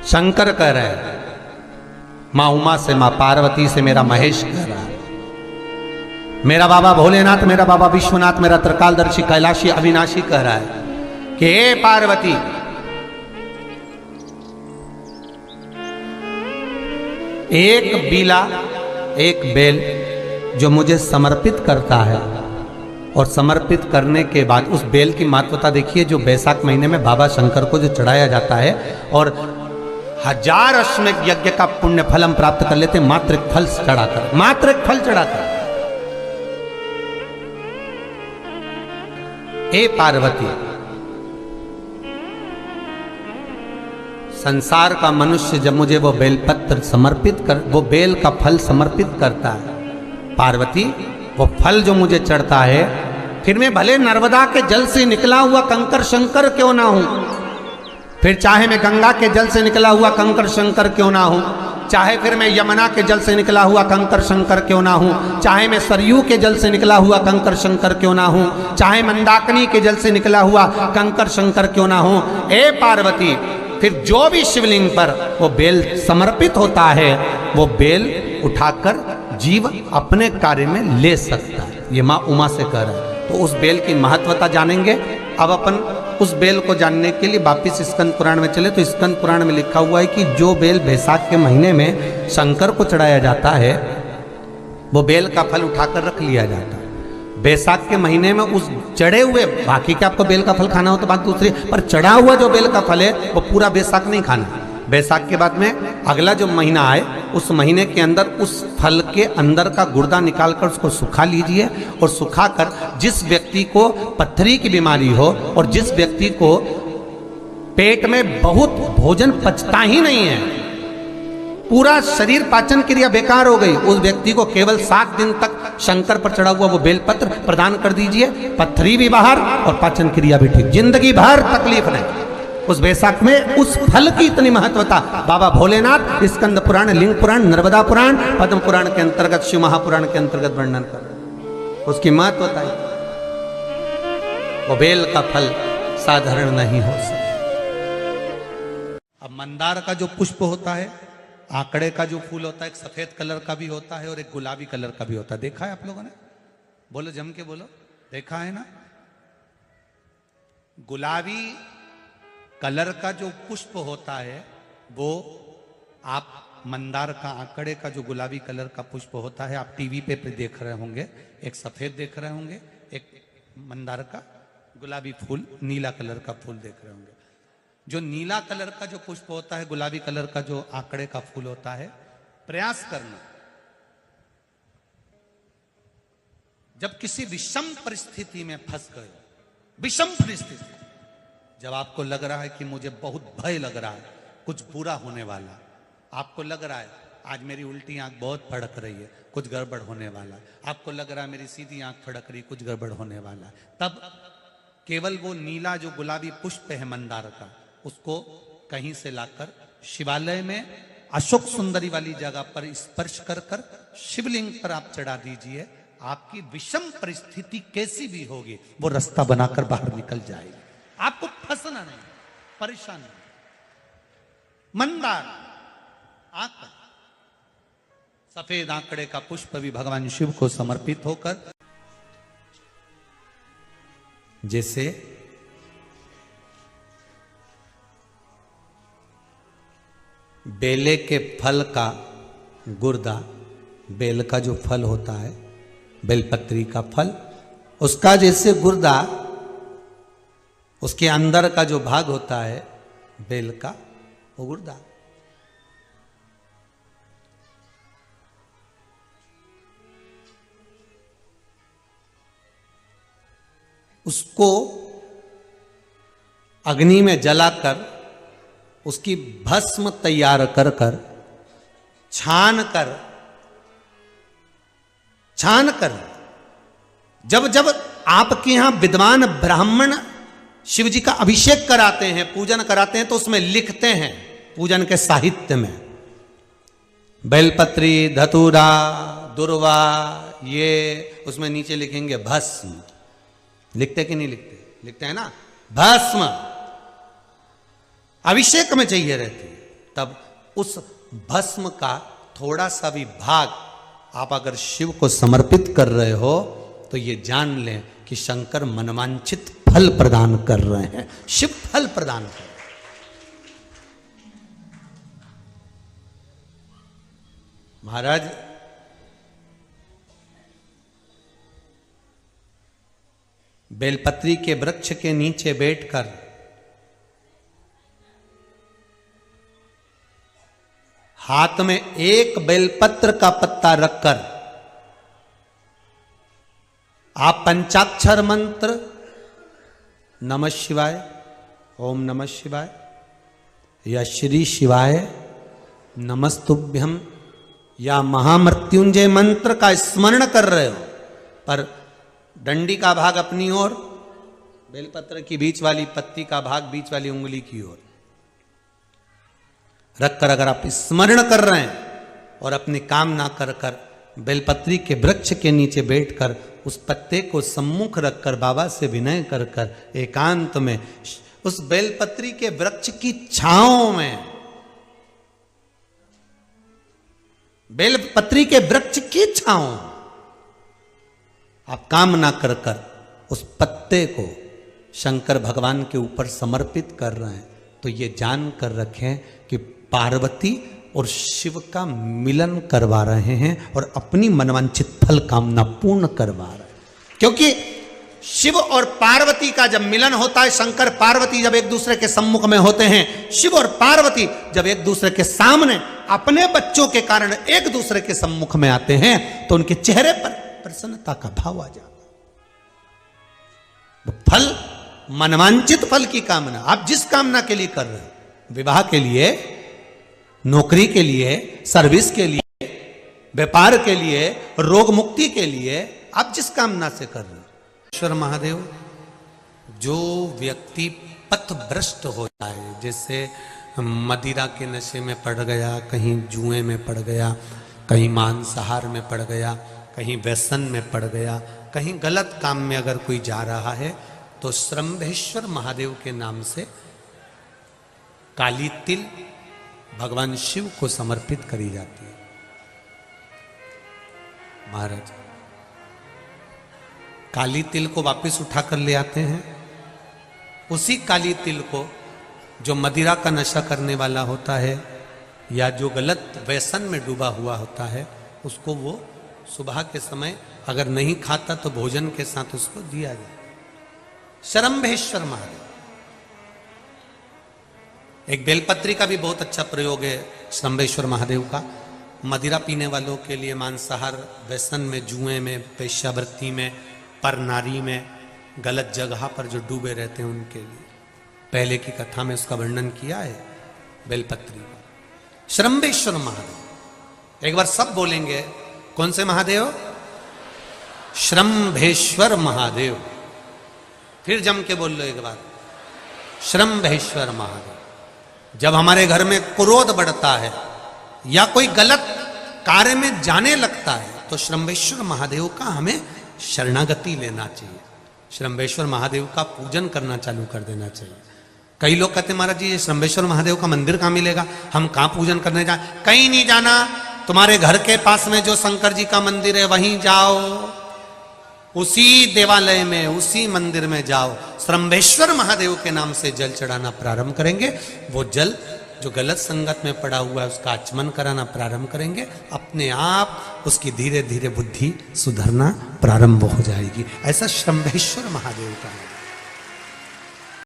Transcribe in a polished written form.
शंकर कह रहे हैं, माँ उमा से, माँ पार्वती से मेरा महेश कह रहा है, मेरा बाबा भोलेनाथ, मेरा बाबा विश्वनाथ, मेरा त्रिकालदर्शी कैलाशी अविनाशी कह रहा है कि हे पार्वती, एक बीला, एक बेल जो मुझे समर्पित करता है, और समर्पित करने के बाद उस बेल की महत्वता देखिए, जो बैसाख महीने में बाबा शंकर को जो चढ़ाया जाता है, और 1000 अश्वमेध यज्ञ का पुण्य फल हम प्राप्त कर लेते मात्र एक फल चढ़ाकर, मात्र एक फल चढ़ाकर। हे पार्वती, संसार का मनुष्य जब मुझे वो बेलपत्र समर्पित कर, वो बेल का फल समर्पित करता है, पार्वती वो फल जो मुझे चढ़ता है, फिर मैं भले नर्मदा के जल से निकला हुआ कंकर शंकर क्यों ना हूं, फिर चाहे मैं गंगा के जल से निकला हुआ कंकर शंकर क्यों ना हूं, चाहे फिर मैं यमुना के जल से निकला हुआ कंकर शंकर क्यों ना हूं, चाहे मैं सरयू के जल से निकला हुआ कंकर शंकर क्यों ना हूं, चाहे मंदाकिनी के जल से निकला हुआ कंकर शंकर क्यों ना हूं, ए पार्वती, फिर जो भी शिवलिंग पर वो बेल समर्पित होता है, वो बेल उठाकर जीव अपने कार्य में ले सकता है। ये माँ उमा से कह रहा है। तो उस बेल की महत्वता जानेंगे। अब अपन उस बेल को जानने के लिए वापिस स्कंद पुराण में चले, तो स्कंद पुराण में लिखा हुआ है कि जो बेल बैसाख के महीने में शंकर को चढ़ाया जाता है, वो बेल का फल उठाकर रख लिया जाता है। बैसाख के महीने में उस चढ़े हुए, बाकी के आपको बेल का फल खाना हो तो बात दूसरी, पर चढ़ा हुआ जो बेल का फल है वो पूरा बैसाख नहीं खाना। बैसाख के बाद में अगला जो महीना आए, उस महीने के अंदर उस फल के अंदर का गुर्दा निकालकर उसको सुखा लीजिए, और सुखाकर जिस व्यक्ति को पथरी की बीमारी हो और जिस व्यक्ति को पेट में बहुत भोजन पचता ही नहीं है, पूरा शरीर पाचन क्रिया बेकार हो गई, उस व्यक्ति को केवल 7 दिन तक शंकर पर चढ़ा हुआ वो बेलपत्र प्रदान कर दीजिए। पथरी भी बाहर और पाचन क्रिया भी ठीक, जिंदगी भर तकलीफ नहीं। उस बैसाख में उस फल की इतनी महत्वता बाबा भोलेनाथ स्कंद पुराण, लिंग पुराण, नर्मदा पुराण, पद्म पुराण के अंतर्गत, शिव महापुराण के अंतर्गत वर्णन कर, उसकी महत्वता है। वो बेल का फल साधारण नहीं हो सकता। अब मंदार का जो पुष्प होता है, आंकड़े का जो फूल होता है, एक सफेद कलर का भी होता है और एक गुलाबी कलर का भी होता है। देखा है आप लोगों ने? बोलो, जम के बोलो, देखा है ना? गुलाबी कलर का जो पुष्प होता है, वो आप मंदार का, आंकड़े का जो गुलाबी कलर का पुष्प होता है, आप टीवी पे देख रहे होंगे, एक सफेद देख रहे होंगे, एक मंदार का गुलाबी फूल, नीला कलर का फूल देख रहे होंगे। जो नीला कलर का जो पुष्प होता है, गुलाबी कलर का जो आंकड़े का फूल होता है, प्रयास करना, जब किसी विषम परिस्थिति में फंस गए, विषम परिस्थिति, जब आपको लग रहा है कि मुझे बहुत भय लग रहा है, कुछ बुरा होने वाला, आपको लग रहा है आज मेरी उल्टी आंख बहुत फड़क रही है, कुछ गड़बड़ होने वाला, आपको लग रहा है मेरी सीधी आंख फड़क रही, कुछ गड़बड़ होने वाला, तब केवल वो नीला जो गुलाबी पुष्प है मंदार का, उसको कहीं से लाकर शिवालय में अशोक सुंदरी वाली जगह पर स्पर्श कर कर शिवलिंग पर आप चढ़ा दीजिए। आपकी विषम परिस्थिति कैसी भी होगी, वो रास्ता बनाकर बाहर निकल जाएगी। आपको फंसना नहीं, परेशान नहीं। मंदार आंकड़ा, सफेद आंकड़े का पुष्प भी भगवान शिव को समर्पित होकर, जैसे बेले के फल का गुर्दा, बेल का जो फल होता है, बेलपत्री का फल, उसका जैसे गुर्दा, उसके अंदर का जो भाग होता है बेल का, वो गुर्दा, उसको अग्नि में जलाकर उसकी भस्म तैयार कर कर छान कर जब जब आपके यहां विद्वान ब्राह्मण शिव जी का अभिषेक कराते हैं, पूजन कराते हैं, तो उसमें लिखते हैं पूजन के साहित्य में, बेलपत्री, धतूरा, दुर्वा, ये उसमें नीचे लिखेंगे भस्म। लिखते कि नहीं लिखते? लिखते हैं ना, भस्म अभिषेक में चाहिए रहती है, तब उस भस्म का थोड़ा सा भी भाग आप अगर शिव को समर्पित कर रहे हो तो ये जान लें कि शंकर मनवांछित फल प्रदान कर रहे हैं, शिव फल प्रदान कर रहे हैं। महाराज बेलपत्री के वृक्ष के नीचे बैठकर हाथ में एक बेलपत्र का पत्ता रखकर आप पंचाक्षर मंत्र नमः शिवाय, ओम नमः शिवाय या श्री शिवाय नमस्तुभ्यम या महामृत्युंजय मंत्र का स्मरण कर रहे हो, पर डंडी का भाग अपनी ओर, बेलपत्र की बीच वाली पत्ती का भाग बीच वाली उंगली की ओर रखकर अगर आप स्मरण कर रहे हैं और अपनी कामना कर कर बेलपत्री के वृक्ष के नीचे बैठकर उस पत्ते को सम्मुख रखकर बाबा से विनय कर कर एकांत में उस बेलपत्री के वृक्ष की छांव में, बेलपत्री के वृक्ष की छांव आप कामना कर कर उस पत्ते को शंकर भगवान के ऊपर समर्पित कर रहे हैं, तो ये जान कर रखें कि पार्वती और शिव का मिलन करवा रहे हैं और अपनी मनवांछित फल कामना पूर्ण करवा रहे हैं। क्योंकि शिव और पार्वती का जब मिलन होता है, शंकर पार्वती जब एक दूसरे के सम्मुख में होते हैं, शिव और पार्वती जब एक दूसरे के सामने अपने बच्चों के कारण एक दूसरे के सम्मुख में आते हैं, तो उनके चेहरे पर प्रसन्नता का भाव आ जाता है। फल, मनवांचित फल की कामना आप जिस कामना के लिए कर रहे हो, विवाह के लिए, नौकरी के लिए, सर्विस के लिए, व्यापार के लिए, रोग मुक्ति के लिए, आप जिस कामना से कर रहे हो, ईश्वर महादेव, जो व्यक्ति पथभ्रष्ट होता है, जैसे मदिरा के नशे में पड़ गया, कहीं जुए में पड़ गया, कहीं मांसाहार में पड़ गया, कहीं व्यसन में पड़ गया, कहीं गलत काम में अगर कोई जा रहा है, तो श्रंभेश्वर महादेव के नाम से काली तिल भगवान शिव को समर्पित करी जाती है। महाराज काली तिल को वापस उठाकर ले आते हैं, उसी काली तिल को जो मदिरा का नशा करने वाला होता है या जो गलत व्यसन में डूबा हुआ होता है, उसको वो सुबह के समय अगर नहीं खाता तो भोजन के साथ उसको दिया जाए। श्रंभेश्वर महादेव, एक बेलपत्री का भी बहुत अच्छा प्रयोग है श्रंभेश्वर महादेव का, मदिरा पीने वालों के लिए, मांसाहार, व्यसन में, जुए में, वेश्यावृत्ति में, पर नारी में, गलत जगह पर जो डूबे रहते हैं उनके लिए। पहले की कथा में उसका वर्णन किया है बेलपत्री का। श्रंभेश्वर महादेव, एक बार सब बोलेंगे, कौन से महादेव? श्रंभेश्वर महादेव। फिर जम के बोल लो एक बार, श्रंभेश्वर महादेव। जब हमारे घर में क्रोध बढ़ता है या कोई गलत कार्य में जाने लगता है, तो श्रंभेश्वर महादेव का हमें शरणागति लेना चाहिए, श्रंभेश्वर महादेव का पूजन करना चालू कर देना चाहिए। कई लोग कहते हैं महाराज जी ये श्रंभेश्वर महादेव का मंदिर कहाँ मिलेगा, हम कहाँ पूजन करने जाए? कहीं नहीं जाना, तुम्हारे घर के पास में जो शंकर जी का मंदिर है वहीं जाओ, उसी देवालय में, उसी मंदिर में जाओ, श्रंभेश्वर महादेव के नाम से जल चढ़ाना प्रारंभ करेंगे। वो जल जो गलत संगत में पड़ा हुआ है उसका आचमन कराना प्रारंभ करेंगे, अपने आप उसकी धीरे धीरे बुद्धि सुधरना प्रारंभ हो जाएगी। ऐसा श्रंभेश्वर महादेव का है।